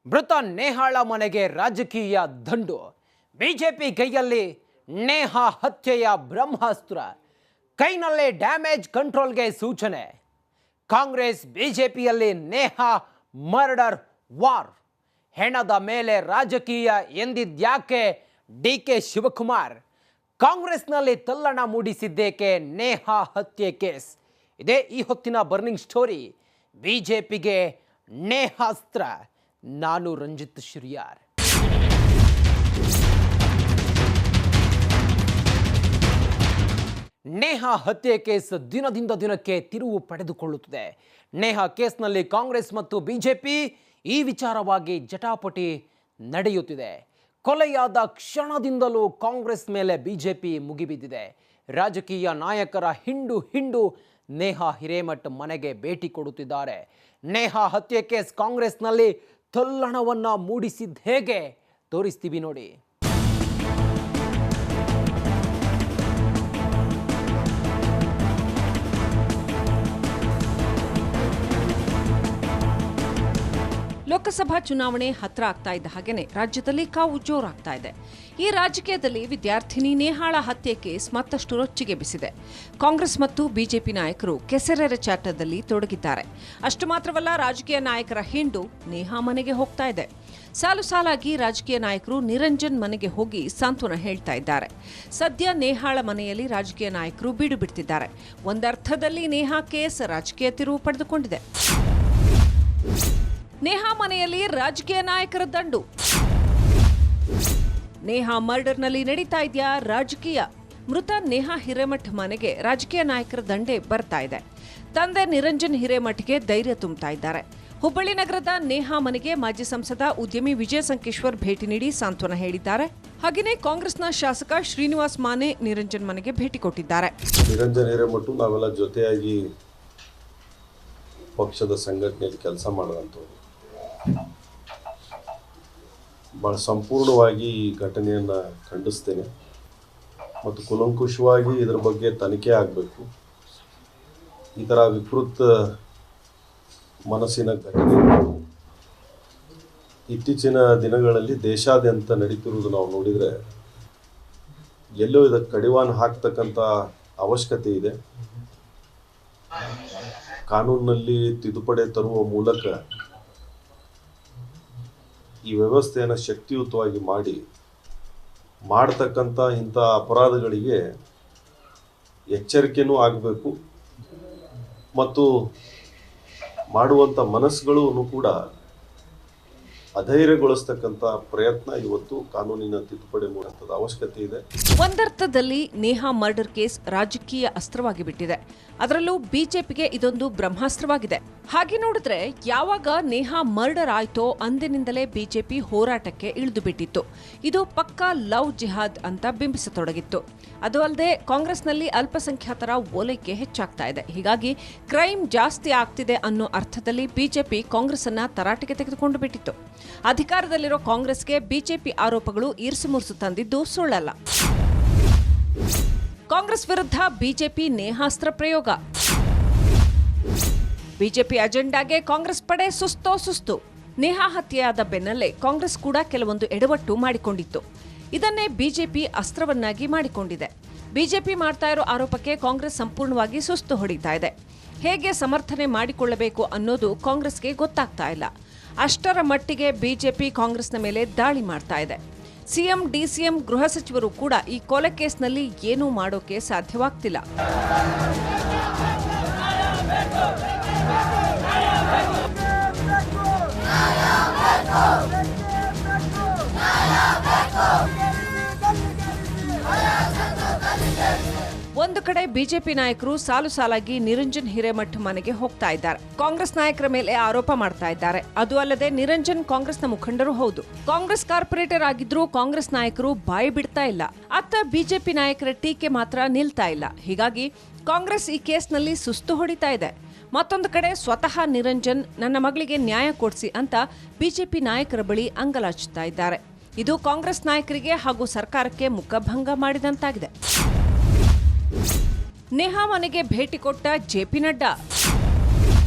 ಮೃತ ನೇಹಾಳ ಮನೆಗೆ ರಾಜಕೀಯ ದಂಡು. ಬಿಜೆಪಿ ಕೈಯಲ್ಲಿ ನೇಹಾ ಹತ್ಯೆಯ ಬ್ರಹ್ಮಾಸ್ತ್ರ, ಕೈನಲ್ಲೇ ಡ್ಯಾಮೇಜ್ ಕಂಟ್ರೋಲ್ಗೆ ಸೂಚನೆ. ಕಾಂಗ್ರೆಸ್ ಬಿಜೆಪಿಯಲ್ಲಿ ನೇಹಾ ಮರ್ಡರ್ ವಾರ್. ಹೆಣದ ಮೇಲೆ ರಾಜಕೀಯ ಎಂದಿದ್ಯಾಕೆ ಡಿಕೆ ಶಿವಕುಮಾರ್? ಕಾಂಗ್ರೆಸ್ನಲ್ಲಿ ತಲ್ಲಣ ಮೂಡಿಸಿದ್ದೇಕೆ ನೇಹಾ ಹತ್ಯೆ ಕೇಸ್? ಇದೇ ಈ ಹೊತ್ತಿನ ಬರ್ನಿಂಗ್ ಸ್ಟೋರಿ. ಬಿಜೆಪಿಗೆ ನೇಹಾಸ್ತ್ರ. ನಾನು ರಂಜಿತ್ ಶಿರಿಯಾರ್. ನೇಹಾ ಹತ್ಯೆ ಕೇಸ್ ದಿನದಿಂದ ದಿನಕ್ಕೆ ತಿರುವು ಪಡೆದುಕೊಳ್ಳುತ್ತಿದೆ. ನೇಹಾ ಕೇಸ್ನಲ್ಲಿ ಕಾಂಗ್ರೆಸ್ ಮತ್ತು ಬಿಜೆಪಿ ಈ ವಿಚಾರವಾಗಿ ಜಟಾಪಟಿ ನಡೆಯುತ್ತಿದೆ. ಕೊಲೆಯಾದ ಕ್ಷಣದಿಂದಲೂ ಕಾಂಗ್ರೆಸ್ ಮೇಲೆ ಬಿಜೆಪಿ ಮುಗಿಬಿದ್ದಿದೆ. ರಾಜಕೀಯ ನಾಯಕರ ಹಿಂಡು ನೇಹಾ ಹಿರೇಮಠ್ ಮನೆಗೆ ಭೇಟಿ ಕೊಡುತ್ತಿದ್ದಾರೆ. ನೇಹಾ ಹತ್ಯೆ ಕೇಸ್ ಕಾಂಗ್ರೆಸ್ನಲ್ಲಿ ತಲ್ಲಣವನ್ನ ಮೂಡಿಸಿದ್ದು ಹೇಗೆ ತೋರಿಸ್ತೀವಿ ನೋಡಿ. ಲೋಕಸಭಾ ಚುನಾವಣೆ ಹತ್ರ ಆಗ್ತಾ ಇದ್ದ ಹಾಗೇನೆ ರಾಜ್ಯದಲ್ಲಿ ಕಾವು ಜೋರಾಗ್ತಾ ಇದೆ. ಈ ರಾಜಕೀಯದಲ್ಲಿ ವಿದ್ಯಾರ್ಥಿನಿ ನೇಹಾಳ ಹತ್ಯೆ ಕೇಸ್ ಮತ್ತಷ್ಟು ರೊಚ್ಚಿಗೆ ಬಿಸಿದೆ. ಕಾಂಗ್ರೆಸ್ ಮತ್ತು ಬಿಜೆಪಿ ನಾಯಕರು ಕೆಸರೆರಚಾಟದಲ್ಲಿ ತೊಡಗಿದ್ದಾರೆ. ಅಷ್ಟು ಮಾತ್ರವಲ್ಲ, ರಾಜಕೀಯ ನಾಯಕರ ಹಿಂಡು ನೇಹಾ ಮನೆಗೆ ಹೋಗ್ತಾ ಇದೆ. ಸಾಲಾಗಿ ರಾಜಕೀಯ ನಾಯಕರು ನಿರಂಜನ್ ಮನೆಗೆ ಹೋಗಿ ಸಾಂತ್ವನ ಹೇಳ್ತಾ ಇದ್ದಾರೆ. ಸದ್ಯ ನೇಹಾಳ ಮನೆಯಲ್ಲಿ ರಾಜಕೀಯ ನಾಯಕರು ಬೀಡು ಬಿಡ್ತಿದ್ದಾರೆ. ಒಂದರ್ಥದಲ್ಲಿ ನೇಹಾ ಕೇಸ್ ರಾಜಕೀಯ ತಿರುವು ಪಡೆದುಕೊಂಡಿದೆ. ನೇಹಾ ಮನೆಯಲ್ಲಿ ರಾಜಕೀಯ ನಾಯಕರ ದಂಡು. ನೇಹಾ ಮರ್ಡರ್ನಲ್ಲಿ ನಡೀತಾ ಇದೆಯಾ ರಾಜಕೀಯ? ಮೃತ ನೇಹಾ ಹಿರೇಮಠ್ ಮನೆಗೆ ರಾಜಕೀಯ ನಾಯಕರ ದಂಡೆ ಬರ್ತಾ ಇದೆ. ತಂದೆ ನಿರಂಜನ್ ಹಿರೇಮಠ್ಗೆ ಧೈರ್ಯ ತುಂಬುತ್ತಾ ಇದ್ದಾರೆ. ಹುಬ್ಬಳ್ಳಿ ನಗರದ ನೇಹಾ ಮನೆಗೆ ಮಾಜಿ ಸಂಸದ ಉದ್ಯಮಿ ವಿಜಯ ಸಂಕೇಶ್ವರ್ ಭೇಟಿ ನೀಡಿ ಸಾಂತ್ವನ ಹೇಳಿದ್ದಾರೆ. ಹಾಗೆಯೇ ಕಾಂಗ್ರೆಸ್ನ ಶಾಸಕ ಶ್ರೀನಿವಾಸ್ ಮಾನೆ ನಿರಂಜನ್ ಮನೆಗೆ ಭೇಟಿ ಕೊಟ್ಟಿದ್ದಾರೆ. ನಿರಂಜನ್ ಹಿರೇಮಠ್ ನಾವೆಲ್ಲ ಜೊತೆಯಾಗಿ ಪಕ್ಷದ ಸಂಘಟನೆಯಲ್ಲಿ ಕೆಲಸ ಮಾಡಿದಂಥವ್ರು. ಭಾಳ ಸಂಪೂರ್ಣವಾಗಿ ಈ ಘಟನೆಯನ್ನು ಖಂಡಿಸ್ತೇನೆ ಮತ್ತು ಕುಲಂಕುಷವಾಗಿ ಇದರ ಬಗ್ಗೆ ತನಿಖೆ ಆಗಬೇಕು. ಈ ಥರ ವಿಕೃತ ಮನಸ್ಸಿನ ಘಟನೆ ಇತ್ತೀಚಿನ ದಿನಗಳಲ್ಲಿ ದೇಶಾದ್ಯಂತ ನಡೀತಿರುವುದು ನಾವು ನೋಡಿದರೆ ಎಲ್ಲೋ ಇದಕ್ಕೆ ಕಡಿವಾಣ ಹಾಕ್ತಕ್ಕಂಥ ಅವಶ್ಯಕತೆ ಇದೆ. ಕಾನೂನಿನಲ್ಲಿ ತಿದ್ದುಪಡಿ ತರುವ ಮೂಲಕ ಈ ವ್ಯವಸ್ಥೆಯನ್ನು ಶಕ್ತಿಯುತವಾಗಿ ಮಾಡತಕ್ಕಂಥ ಇಂಥ ಅಪರಾಧಗಳಿಗೆ ಎಚ್ಚರಿಕೆನೂ ಆಗಬೇಕು ಮತ್ತು ಮಾಡುವಂಥ ಮನಸ್ಸುಗಳು ಕೂಡ ಅಧೈರ್ಯಗೊಳಿಸ್ತಕ್ಕಂಥ ಪ್ರಯತ್ನ ಇವತ್ತು ಕಾನೂನಿನ ತಿದ್ದುಪಡಿ ಮಾಡುವಂಥದ್ದು ಅವಶ್ಯಕತೆ ಇದೆ. ಒಂದರ್ಥದಲ್ಲಿ ನೇಹಾ ಮರ್ಡರ್ ಕೇಸ್ ರಾಜಕೀಯ ಅಸ್ತ್ರವಾಗಿ ಬಿಟ್ಟಿದೆ. ಅದರಲ್ಲೂ ಬಿಜೆಪಿಗೆ ಇದೊಂದು ಬ್ರಹ್ಮಾಸ್ತ್ರವಾಗಿದೆ. ಹಾಗೆ ನೋಡಿದ್ರೆ ಯಾವಾಗ ನೇಹಾ ಮರ್ಡರ್ ಆಯ್ತೋ ಅಂದಿನಿಂದಲೇ ಬಿಜೆಪಿ ಹೋರಾಟಕ್ಕೆ ಇಳಿದು ಬಿಟ್ಟಿತ್ತು. ಇದು ಪಕ್ಕಾ ಲವ್ ಜಿಹಾದ್ ಅಂತ ಬಿಂಬಿಸತೊಡಗಿತ್ತು. ಅದು ಅಲ್ಲದೆ ಕಾಂಗ್ರೆಸ್ನಲ್ಲಿ ಅಲ್ಪಸಂಖ್ಯಾತರ ಓಲೈಕೆ ಹೆಚ್ಚಾಗ್ತಾ ಇದೆ. ಹೀಗಾಗಿ ಕ್ರೈಮ್ ಜಾಸ್ತಿ ಆಗ್ತಿದೆ ಅನ್ನೋ ಅರ್ಥದಲ್ಲಿ ಬಿಜೆಪಿ ಕಾಂಗ್ರೆಸ್ ಅನ್ನ ತರಾಟೆಗೆ ತೆಗೆದುಕೊಂಡು ಬಿಟ್ಟಿತ್ತು. ಅಧಿಕಾರದಲ್ಲಿರೋ ಕಾಂಗ್ರೆಸ್ಗೆ ಬಿಜೆಪಿ ಆರೋಪಗಳು ಇರಿಸುಮುರುಸು ತಂದಿದ್ದು ಸುಳ್ಳಲ್ಲ. ಕಾಂಗ್ರೆಸ್ ವಿರುದ್ಧ ಬಿಜೆಪಿ ನೇಹಾಸ್ತ್ರ ಪ್ರಯೋಗ. ಬಿಜೆಪಿ ಅಜೆಂಡಾಗೆ ಕಾಂಗ್ರೆಸ್ ಪಡೆ ಸುಸ್ತು. ನೇಹಾ ಹತ್ಯೆಯಾದ ಬೆನ್ನಲ್ಲೇ ಕಾಂಗ್ರೆಸ್ ಕೂಡ ಕೆಲವೊಂದು ಎಡವಟ್ಟು ಮಾಡಿಕೊಂಡಿತ್ತು. ಇದನ್ನೇ ಬಿಜೆಪಿ ಅಸ್ತ್ರವನ್ನಾಗಿ ಮಾಡಿಕೊಂಡಿದೆ. ಬಿಜೆಪಿ ಮಾಡ್ತಾ ಇರೋ ಆರೋಪಕ್ಕೆ ಕಾಂಗ್ರೆಸ್ ಸಂಪೂರ್ಣವಾಗಿ ಸುಸ್ತು ಹೊಡಿತಾ ಇದೆ. ಹೇಗೆ ಸಮರ್ಥನೆ ಮಾಡಿಕೊಳ್ಳಬೇಕು ಅನ್ನೋದು ಕಾಂಗ್ರೆಸ್ಗೆ ಗೊತ್ತಾಗ್ತಾ ಇಲ್ಲ. ಅಷ್ಟರ ಮಟ್ಟಿಗೆ ಬಿಜೆಪಿ ಕಾಂಗ್ರೆಸ್ನ ಮೇಲೆ ದಾಳಿ ಮಾಡ್ತಾ ಇದೆ. ಸಿಎಂ, ಡಿಸಿಎಂ, ಗೃಹ ಸಚಿವರು ಕೂಡ ಈ ಕೊಲೆ ಕೇಸ್ನಲ್ಲಿ ಏನೂ ಮಾಡೋಕೆ ಸಾಧ್ಯವಾಗ್ತಿಲ್ಲ. ಒಂದು ಕಡೆ ಬಿಜೆಪಿ ನಾಯಕರು ಸಾಲಾಗಿ ನಿರಂಜನ್ ಹಿರೇಮಠ್ ಮನೆಗೆ ಹೋಗ್ತಾ ಇದ್ದಾರೆ. ಕಾಂಗ್ರೆಸ್ ನಾಯಕರ ಮೇಲೆ ಆರೋಪ ಮಾಡ್ತಾ ಇದ್ದಾರೆ. ಅದು ಅಲ್ಲದೆ ನಿರಂಜನ್ ಕಾಂಗ್ರೆಸ್ನ ಮುಖಂಡರು ಹೌದು. ಕಾಂಗ್ರೆಸ್ ಕಾರ್ಪೊರೇಟರ್ ಆಗಿದ್ರೂ ಕಾಂಗ್ರೆಸ್ ನಾಯಕರು ಬಾಯಿ ಬಿಡ್ತಾ ಇಲ್ಲ. ಅತ್ತ ಬಿಜೆಪಿ ನಾಯಕರ ಟೀಕೆ ಮಾತ್ರ ನಿಲ್ತಾ ಇಲ್ಲ. ಹೀಗಾಗಿ ಕಾಂಗ್ರೆಸ್ ಈ ಕೇಸ್ನಲ್ಲಿ ಸುಸ್ತು ಹೊಡಿತಾ ಇದೆ. ಮತ್ತೊಂದು ಕಡೆ ಸ್ವತಃ ನಿರಂಜನ್ ನನ್ನ ಮಗಳಿಗೆ ನ್ಯಾಯ ಕೊಡಿಸಿ ಅಂತ ಬಿಜೆಪಿ ನಾಯಕರ ಬಳಿ ಅಂಗಲಾಚುತ್ತಾ ಇದ್ದಾರೆ. ಇದು ಕಾಂಗ್ರೆಸ್ ನಾಯಕರಿಗೆ ಹಾಗೂ ಸರ್ಕಾರಕ್ಕೆ ಮುಖಭಂಗ ಮಾಡಿದಂತಾಗಿದೆ. ನೇಹಾ ಮನೆಗೆ ಭೇಟಿ ಕೊಟ್ಟ ಜೆಪಿ ನಡ್ಡಾ.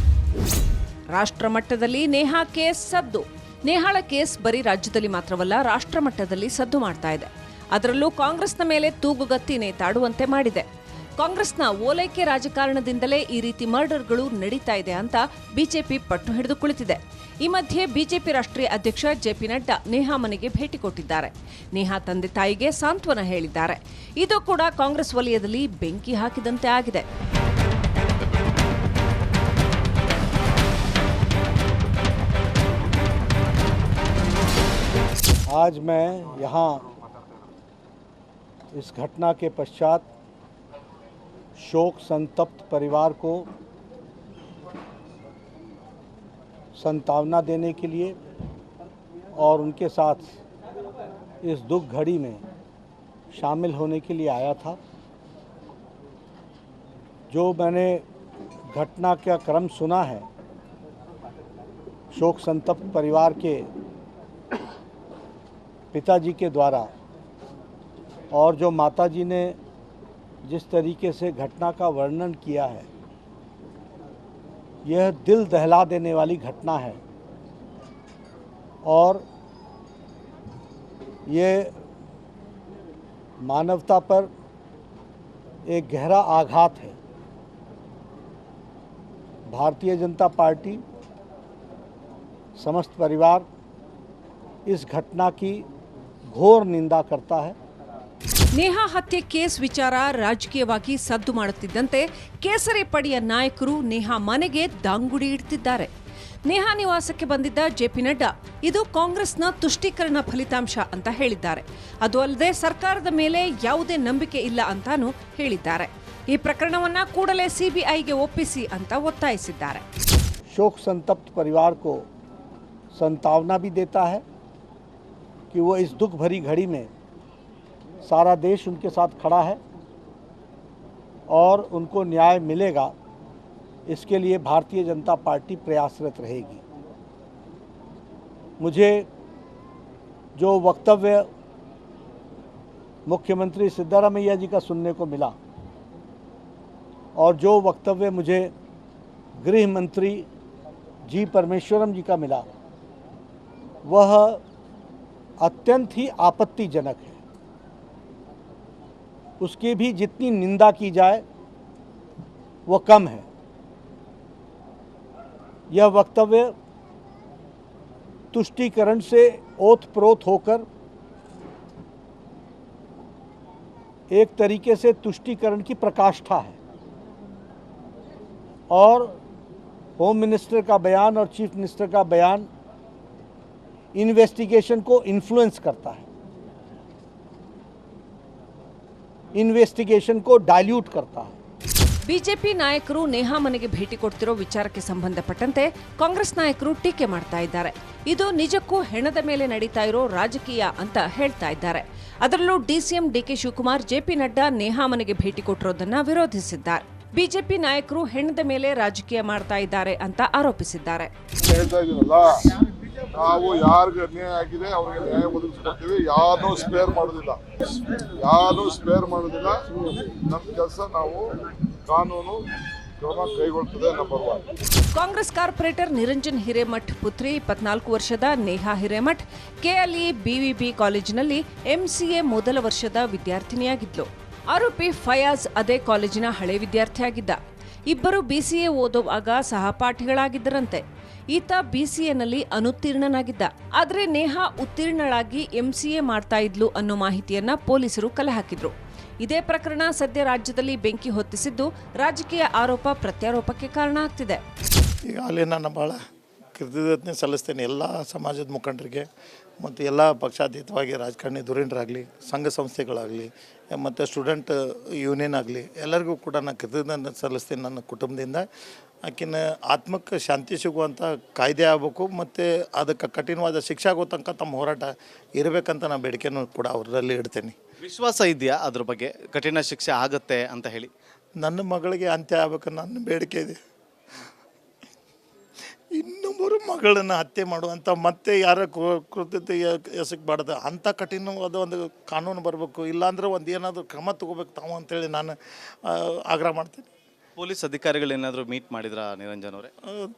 ರಾಷ್ಟ್ರ ಮಟ್ಟದಲ್ಲಿ ನೇಹಾ ಕೇಸ್ ಸದ್ದು. ನೇಹಾಳ ಕೇಸ್ ಬರೀ ರಾಜ್ಯದಲ್ಲಿ ಮಾತ್ರವಲ್ಲ ರಾಷ್ಟ್ರಮಟ್ಟದಲ್ಲಿ ಸದ್ದು ಮಾಡ್ತಾ ಇದೆ. ಅದರಲ್ಲೂ ಕಾಂಗ್ರೆಸ್ನ ಮೇಲೆ ತೂಗುಗತ್ತಿ ನೇತಾಡುವಂತೆ ಮಾಡಿದೆ. ಕಾಂಗ್ರೆಸ್ನ ಓಲೈಕೆ ರಾಜಕಾರಣದಿಂದಲೇ ಈ ರೀತಿ ಮರ್ಡರ್ಗಳು ನಡೀತಾ ಇದೆ ಅಂತ ಬಿಜೆಪಿ ಪಟ್ಟು ಹಿಡಿದು ಕುಳಿತಿದೆ. ಈ ಮಧ್ಯೆ ಬಿಜೆಪಿ ರಾಷ್ಟ್ರೀಯ ಅಧ್ಯಕ್ಷ ಜೆಪಿ ನಡ್ಡಾ ನೇಹಾ ಮನೆಗೆ ಭೇಟಿ ಕೊಟ್ಟಿದ್ದಾರೆ. ನೇಹಾ ತಂದೆ ತಾಯಿಗೆ ಸಾಂತ್ವನ ಹೇಳಿದ್ದಾರೆ. ಇದು ಕೂಡ ಕಾಂಗ್ರೆಸ್ ವಲಯದಲ್ಲಿ ಬೆಂಕಿ ಹಾಕಿದಂತೆ ಆಗಿದೆ. आज मैं यहाँ इस घटना के पश्चात शोक संतप्त परिवार को सांत्वना देने के लिए और उनके साथ इस दुख घड़ी में शामिल होने के लिए आया था। जो मैंने घटना का क्रम सुना है, शोक संतप्त परिवार के पिताजी के द्वारा और जो माताजी ने जिस तरीके से घटना का वर्णन किया है, यह दिल दहला देने वाली घटना है और ये मानवता पर एक गहरा आघात है। भारतीय जनता पार्टी समस्त परिवार इस घटना की घोर निंदा करता है। ನೇಹಾ ಹತ್ಯೆ ಕೇಸ್ ವಿಚಾರ ರಾಜಕೀಯವಾಗಿ ಸದ್ದು ಮಾಡುತ್ತಿದ್ದಂತೆ ಕೇಸರಿ ಪಡೆಯ ನಾಯಕರು ನೇಹಾ ಮನೆಗೆ ದಾಂಗುಡಿ ಇಡ್ತಿದ್ದಾರೆ. ನೇಹಾ ನಿವಾಸಕ್ಕೆ ಬಂದಿದ್ದ ಜೆಪಿ ನಡ್ಡಾ ಇದು ಕಾಂಗ್ರೆಸ್ನ ತುಷ್ಟೀಕರಣ ಫಲಿತಾಂಶ ಅಂತ ಹೇಳಿದ್ದಾರೆ. ಅದು ಅಲ್ಲದೆ ಸರ್ಕಾರದ ಮೇಲೆ ಯಾವುದೇ ನಂಬಿಕೆ ಇಲ್ಲ ಅಂತಾನೂ ಹೇಳಿದ್ದಾರೆ. ಈ ಪ್ರಕರಣವನ್ನ ಕೂಡಲೇ ಸಿಬಿಐಗೆ ಒಪ್ಪಿಸಿ ಅಂತ ಒತ್ತಾಯಿಸಿದ್ದಾರೆ. शोक संतप्त परिवार को सांत्वना भी देता है कि वो इस दुख भरी घड़ी में सारा देश उनके साथ खड़ा है और उनको न्याय मिलेगा, इसके लिए भारतीय जनता पार्टी प्रयासरत रहेगी। मुझे जो वक्तव्य मुख्यमंत्री सिद्धारमैया जी का सुनने को मिला और जो वक्तव्य मुझे गृह मंत्री जी परमेश्वरम जी का मिला, वह अत्यंत ही आपत्तिजनक है। उसकी भी जितनी निंदा की जाए वो कम है। यह वक्तव्य तुष्टीकरण से ओतप्रोत होकर एक तरीके से तुष्टीकरण की प्रकाष्ठा है और होम मिनिस्टर का बयान और चीफ मिनिस्टर का बयान इन्वेस्टिगेशन को इन्फ्लुएंस करता है, इन्वेस्टिगेशन को डाइल्यूट करता है। ಬಿಜೆಪಿ ನಾಯಕರು ನೇಹಾ ಮನೆಗೆ ಭೇಟಿ ಕೊಡ್ತಿರೋ ವಿಚಾರಕ್ಕೆ ಸಂಬಂಧಪಟ್ಟಂತೆ ಕಾಂಗ್ರೆಸ್ ನಾಯಕರು ಟೀಕೆ ಮಾಡ್ತಾ ಇದ್ದಾರೆ. ಇದು ನಿಜಕ್ಕೂ ಹೆಣದ ಮೇಲೆ ನಡೀತಾ ಇರೋ ರಾಜಕೀಯ ಅಂತ ಹೇಳ್ತಾ ಇದ್ದಾರೆ. ಅದರಲ್ಲೂ DCM DK Shivakumar JP Nadda Neha ಮನೆಗೆ ಭೇಟಿ ಕೊಟ್ಟಿರೋದನ್ನ ವಿರೋಧಿಸಿದ್ದಾರೆ. ಬಿಜೆಪಿ ನಾಯಕರು ಹೆಣದ ಮೇಲೆ ರಾಜಕೀಯ ಮಾಡ್ತಾ ಇದ್ದಾರೆ ಅಂತ ಆರೋಪಿಸಿದ್ದಾರೆ. ನಾವು ಯಾರಿಗೆ ಅನ್ಯಾಯ ಆಗಿದೆ ಅವ್ರಿಗೆ ನ್ಯಾಯ ಒದಗಿಸ್ಕೊಡ್ತೀವಿ. ಯಾರನ್ನೂ ಸ್ಪೇರ್ ಮಾಡೋದಿಲ್ಲ. ನಮ್ಮ ಕೆಲಸ ನಾವು ಕಾನೂನು ಕ್ರಮ ಕೈಗೊಳ್ತದೆ. ನಂಬರ್ 1. ಕಾಂಗ್ರೆಸ್ ಕಾರ್ಪೊರೇಟರ್ ನಿರಂಜನ್ ಹಿರೇಮಠ್ ಪುತ್ರಿ 24 ವರ್ಷದ ನೇಹಾ ಹಿರೇಮಠ್ ಕೆಎಲ್ಇ ಬಿವಿಬಿ ಕಾಲೇಜಿನಲ್ಲಿ ಎಂಸಿಎ ಮೊದಲ ವರ್ಷದ ವಿದ್ಯಾರ್ಥಿನಿಯಾಗಿದ್ಲು. ಆರೋಪಿ ಫಯಾಜ್ ಅದೇ ಕಾಲೇಜಿನ ಹಳೆ ವಿದ್ಯಾರ್ಥಿಯಾಗಿದ್ದ. ಇಬ್ಬರು ಬಿಸಿಎ ಓದುವಾಗ ಸಹಪಾಠಿಗಳಾಗಿದ್ದರಂತೆ. ಈತ ಬಿಸಿಎನಲ್ಲಿ ಅನುತ್ತೀರ್ಣನಾಗಿದ್ದ. ಆದರೆ ನೇಹಾ ಉತ್ತೀರ್ಣಳಾಗಿ ಎಂಸಿಎ ಮಾಡ್ತಾ ಇದ್ಲು ಅನ್ನೋ ಮಾಹಿತಿಯನ್ನ ಪೊಲೀಸರು ಕಲೆ ಹಾಕಿದ್ರು. ಇದೇ ಪ್ರಕರಣ ಸದ್ಯ ರಾಜ್ಯದಲ್ಲಿ ಬೆಂಕಿ ಹೊತ್ತಿಸಿದ್ದು ರಾಜಕೀಯ ಆರೋಪ ಪ್ರತ್ಯಾರೋಪಕ್ಕೆ ಕಾರಣ ಆಗ್ತಿದೆ. ಈಗಾಗಲೇ ನಾನು ಭಾಳ ಕೃತಜ್ಞತೆ ಸಲ್ಲಿಸ್ತೇನೆ ಎಲ್ಲ ಸಮಾಜದ ಮುಖಂಡರಿಗೆ ಮತ್ತು ಎಲ್ಲ ಪಕ್ಷಾತೀತವಾಗಿ ರಾಜಕಾರಣಿ ಧುರೀಣರಾಗಲಿ, ಸಂಘ ಸಂಸ್ಥೆಗಳಾಗಲಿ ಮತ್ತು ಸ್ಟೂಡೆಂಟ್ ಯೂನಿಯನ್ ಆಗಲಿ ಎಲ್ಲರಿಗೂ ಕೂಡ ನಾನು ಕೃತಜ್ಞತೆ ಸಲ್ಲಿಸ್ತೇನೆ. ನನ್ನ ಕುಟುಂಬದಿಂದ ಆಕಿನ ಆತ್ಮಕ್ಕೆ ಶಾಂತಿ ಸಿಗುವಂಥ ಕಾಯ್ದೆ ಆಗಬೇಕು ಮತ್ತು ಅದಕ್ಕೆ ಕಠಿಣವಾದ ಶಿಕ್ಷೆ ಆಗೋ ತನಕ ತಮ್ಮ ಹೋರಾಟ ಇರಬೇಕಂತ ನಾನು ಬೇಡಿಕೆನೂ ಕೂಡ ಅವರಲ್ಲಿ ಇಡ್ತೇನೆ. ವಿಶ್ವಾಸ ಇದೆಯಾ ಅದ್ರ ಬಗ್ಗೆ ಕಠಿಣ ಶಿಕ್ಷೆ ಆಗುತ್ತೆ ಅಂತ ಹೇಳಿ? ನನ್ನ ಮಗಳಿಗೆ ಅಂತ್ಯ ಆಗಬೇಕು ನನ್ನ ಬೇಡಿಕೆ ಇದೆ. ಇನ್ನೊಬ್ಬರು ಮಗಳನ್ನು ಹತ್ಯೆ ಮಾಡುವಂಥ ಮತ್ತೆ ಯಾರ ಕೃತ್ಯ ಎಸಗಬಾರ್ದು ಅಂಥ ಕಠಿಣವಾದ ಒಂದು ಕಾನೂನು ಬರಬೇಕು. ಇಲ್ಲಾಂದ್ರೆ ಒಂದು ಏನಾದರೂ ಕ್ರಮ ತಗೋಬೇಕು ತಾವು ಅಂತೇಳಿ ನಾನು ಆಗ್ರಹ ಮಾಡ್ತೀನಿ. ಪೊಲೀಸ್ ಅಧಿಕಾರಿಗಳು ಏನಾದರೂ ಮೀಟ್ ಮಾಡಿದ್ರ ನಿರಂಜನ್ ಅವರೇ?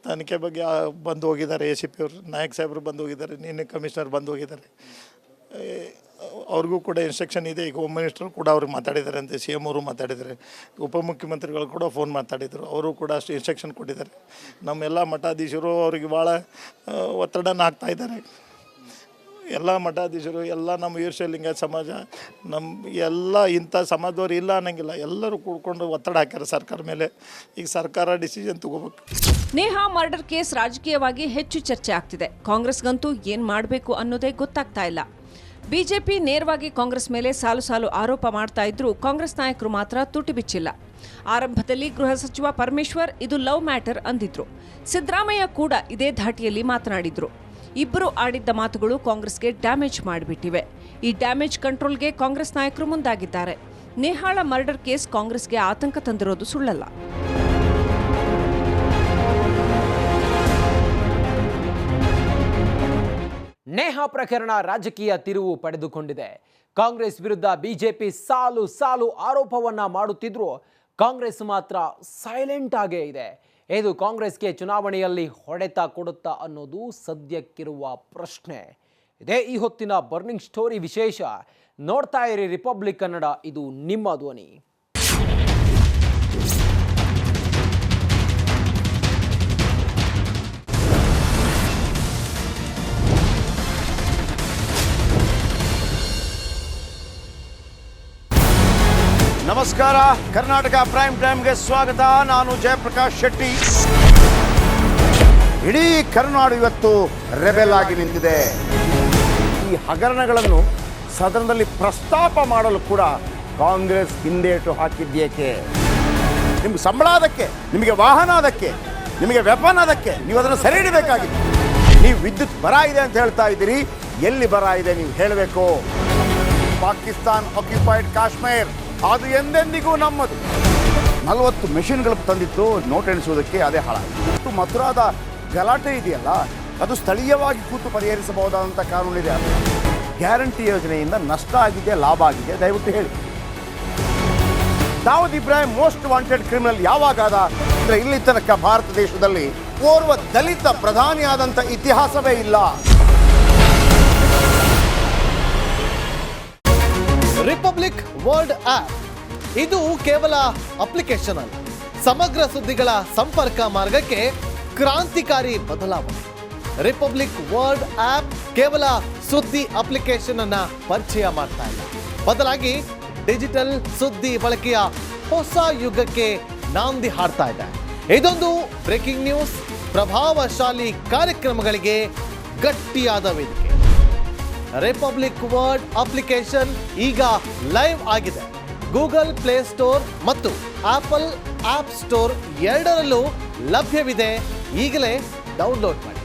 ತನಿಖೆ ಬಗ್ಗೆ ಬಂದು ಹೋಗಿದ್ದಾರೆ, ACP ಅವರು, ನಾಯಕ್ ಸಾಹೇಬರು ಬಂದು ಹೋಗಿದ್ದಾರೆ, ನಿನ್ನೆ ಕಮಿಷನರ್ ಬಂದು ಹೋಗಿದ್ದಾರೆ. ಅವ್ರಿಗೂ ಕೂಡ ಇನ್ಸ್ಟ್ರಕ್ಷನ್ ಇದೆ. ಈಗ ಹೋಮ್ ಮಿನಿಸ್ಟರ್ ಕೂಡ ಅವ್ರಿಗೆ ಮಾತಾಡಿದ್ದಾರೆ ಅಂತೆ, CM ಅವರು ಮಾತಾಡಿದ್ದಾರೆ, ಉಪಮುಖ್ಯಮಂತ್ರಿಗಳು ಕೂಡ ಫೋನ್ ಮಾತಾಡಿದರು, ಅವರು ಕೂಡ ಅಷ್ಟು ಇನ್ಸ್ಟ್ರಕ್ಷನ್ ಕೊಟ್ಟಿದ್ದಾರೆ. ನಮ್ಮೆಲ್ಲ ಮಠಾಧೀಶರು ಅವರಿಗೆ ಭಾಳ ಒತ್ತಡನ ಹಾಕ್ತಾ ಇದ್ದಾರೆ. ಎಲ್ಲ ಮಠಾಧೀಶರು, ಎಲ್ಲ ನಮ್ಮ ವೀರಶೈವ ಸಮಾಜ, ನಮ್ಮ ಎಲ್ಲ ಇಂಥ ಸಮಾಜದವ್ರು ಇಲ್ಲ ಅನ್ನಂಗಿಲ್ಲ, ಎಲ್ಲರೂ ಕೂಡ್ಕೊಂಡು ಒತ್ತಡ ಹಾಕ್ಯಾರ ಸರ್ಕಾರ ಮೇಲೆ. ಈಗ ಸರ್ಕಾರ ಡಿಸಿಷನ್ ತಗೋಬೇಕು. ನೇಹಾ ಮರ್ಡರ್ ಕೇಸ್ ರಾಜಕೀಯವಾಗಿ ಹೆಚ್ಚು ಚರ್ಚೆ ಆಗ್ತಿದೆ. ಕಾಂಗ್ರೆಸ್ಗಂತೂ ಏನ್ ಮಾಡಬೇಕು ಅನ್ನೋದೇ ಗೊತ್ತಾಗ್ತಾ ಇಲ್ಲ. ಬಿಜೆಪಿ ನೇರವಾಗಿ ಕಾಂಗ್ರೆಸ್ ಮೇಲೆ ಸಾಲು ಸಾಲು ಆರೋಪ ಮಾಡ್ತಾ ಇದ್ರೂ ಕಾಂಗ್ರೆಸ್ ನಾಯಕರು ಮಾತ್ರ ತುಟಿ ಬಿಚ್ಚಿಲ್ಲ. ಆರಂಭದಲ್ಲಿ ಗೃಹ ಸಚಿವ ಪರಮೇಶ್ವರ್ ಇದು ಲವ್ ಮ್ಯಾಟರ್ ಅಂದಿದ್ರು. ಸಿದ್ದರಾಮಯ್ಯ ಕೂಡ ಇದೇ ಧಾಟಿಯಲ್ಲಿ ಮಾತನಾಡಿದ್ರು. ಇಬ್ಬರು ಆಡಿದ್ದ ಮಾತುಗಳು ಕಾಂಗ್ರೆಸ್ಗೆ ಡ್ಯಾಮೇಜ್ ಮಾಡಿಬಿಟ್ಟಿವೆ. ಈ ಡ್ಯಾಮೇಜ್ ಕಂಟ್ರೋಲ್ಗೆ ಕಾಂಗ್ರೆಸ್ ನಾಯಕರು ಮುಂದಾಗಿದ್ದಾರೆ. ನೇಹಾಳ ಮರ್ಡರ್ ಕೇಸ್ ಕಾಂಗ್ರೆಸ್ಗೆ ಆತಂಕ ತಂದಿರೋದು ಸುಳ್ಳಲ್ಲ. ನೇಹಾ ಪ್ರಕರಣ ರಾಜಕೀಯ ತಿರುವು ಪಡೆದುಕೊಂಡಿದೆ. ಕಾಂಗ್ರೆಸ್ ವಿರುದ್ಧ ಬಿಜೆಪಿ ಸಾಲು ಸಾಲು ಆರೋಪವನ್ನ ಮಾಡುತ್ತಿದ್ರು, ಕಾಂಗ್ರೆಸ್ ಮಾತ್ರ ಸೈಲೆಂಟ್ ಆಗೇ ಇದೆ. ಇದು ಕಾಂಗ್ರೆಸ್ಗೆ ಚುನಾವಣೆಯಲ್ಲಿ ಹೊಡೆತ ಕೊಡುತ್ತಾ ಅನ್ನೋದು ಸದ್ಯಕ್ಕಿರುವ ಪ್ರಶ್ನೆ. ಇದೇ ಈ ಹೊತ್ತಿನ ಬರ್ನಿಂಗ್ ಸ್ಟೋರಿ ವಿಶೇಷ. ನೋಡ್ತಾ ಇರಿ ರಿಪಬ್ಲಿಕ್ ಕನ್ನಡ, ಇದು ನಿಮ್ಮ ಧ್ವನಿ. ನಮಸ್ಕಾರ, ಕರ್ನಾಟಕ ಪ್ರೈಮ್ ಟೈಮ್ಗೆ ಸ್ವಾಗತ. ನಾನು ಜಯಪ್ರಕಾಶ್ ಶೆಟ್ಟಿ. ಇಡೀ ಕರ್ನಾಡು ಇವತ್ತು ರೆಬೆಲ್ ಆಗಿ ನಿಂತಿದೆ. ಈ ಹಗರಣಗಳನ್ನು ಸದನದಲ್ಲಿ ಪ್ರಸ್ತಾಪ ಮಾಡಲು ಕೂಡ ಕಾಂಗ್ರೆಸ್ ಹಿಂದೇಟು ಹಾಕಿದ್ದೇಕೆ? ನಿಮ್ಗೆ ಸಂಬಳ ಅದಕ್ಕೆ, ನಿಮಗೆ ವಾಹನ ಅದಕ್ಕೆ, ನಿಮಗೆ ವೆಪನ್ ಅದಕ್ಕೆ, ನೀವು ಅದನ್ನು ಸೆರೆ ಹಿಡಿಬೇಕಾಗಿತ್ತು. ನೀವು ವಿದ್ಯುತ್ ಬರ ಇದೆ ಅಂತ ಹೇಳ್ತಾ ಇದ್ದೀರಿ, ಎಲ್ಲಿ ಬರ ಇದೆ ನೀವು ಹೇಳಬೇಕು. ಪಾಕಿಸ್ತಾನ್ ಆಕ್ಯುಪೈಡ್ ಕಾಶ್ಮೀರ್ ಅದು ಎಂದೆಂದಿಗೂ ನಮ್ಮದು. 40 ಮೆಷಿನ್ಗಳು ತಂದಿತ್ತು ನೋಟ್ ಎಣಿಸುವುದಕ್ಕೆ, ಅದೇ ಹಾಳಾಯಿತು. ಮಥುರಾದ ಗಲಾಟೆ ಇದೆಯಲ್ಲ, ಅದು ಸ್ಥಳೀಯವಾಗಿ ಕೂತು ಪರಿಹರಿಸಬಹುದಾದಂಥ ಕಾನೂನಿದೆ. ಗ್ಯಾರಂಟಿ ಯೋಜನೆಯಿಂದ ನಷ್ಟ ಆಗಿದೆ, ಲಾಭ ಆಗಿದೆ, ದಯವಿಟ್ಟು ಹೇಳಿ. Dawood Ibrahim most wanted criminal ಯಾವಾಗಾದ ಅಂದರೆ ಇಲ್ಲಿ ತನಕ ಭಾರತ ದೇಶದಲ್ಲಿ ಓರ್ವ ದಲಿತ ಪ್ರಧಾನಿಯಾದಂಥ ಇತಿಹಾಸವೇ ಇಲ್ಲ. ರಿಪಬ್ಲಿಕ್ ವರ್ಲ್ಡ್ ಆಪ್ ಇದು ಕೇವಲ ಅಪ್ಲಿಕೇಶನ್ ಅಲ್ಲ, ಸಮಗ್ರ ಸುದ್ದಿಗಳ ಸಂಪರ್ಕ ಮಾರ್ಗಕ್ಕೆ ಕ್ರಾಂತಿಕಾರಿ ಬದಲಾವಣೆ. ರಿಪಬ್ಲಿಕ್ ವರ್ಲ್ಡ್ ಆಪ್ ಕೇವಲ ಸುದ್ದಿ ಅಪ್ಲಿಕೇಶನ್ ಅನ್ನ ಪರಿಚಯ ಮಾಡ್ತಾ ಇಲ್ಲ, ಬದಲಾಗಿ ಡಿಜಿಟಲ್ ಸುದ್ದಿ ಬಳಕೆಯ ಹೊಸ ಯುಗಕ್ಕೆ ನಾಂದಿ ಹಾಡ್ತಾ ಇದೆ. ಇದೊಂದು ಬ್ರೇಕಿಂಗ್ ನ್ಯೂಸ್, ಪ್ರಭಾವಶಾಲಿ ಕಾರ್ಯಕ್ರಮಗಳಿಗೆ ಗಟ್ಟಿಯಾದ ವೇದಿಕೆ. ರಿಪಬ್ಲಿಕ್ ವರ್ಲ್ಡ್ ಅಪ್ಲಿಕೇಶನ್ ಈಗ ಲೈವ್ ಆಗಿದೆ. ಗೂಗಲ್ ಪ್ಲೇ ಸ್ಟೋರ್ ಮತ್ತು ಆಪಲ್ ಆಪ್ ಸ್ಟೋರ್ ಎರಡರಲ್ಲೂ ಲಭ್ಯವಿದೆ. ಈಗಲೇ ಡೌನ್ಲೋಡ್ ಮಾಡಿ.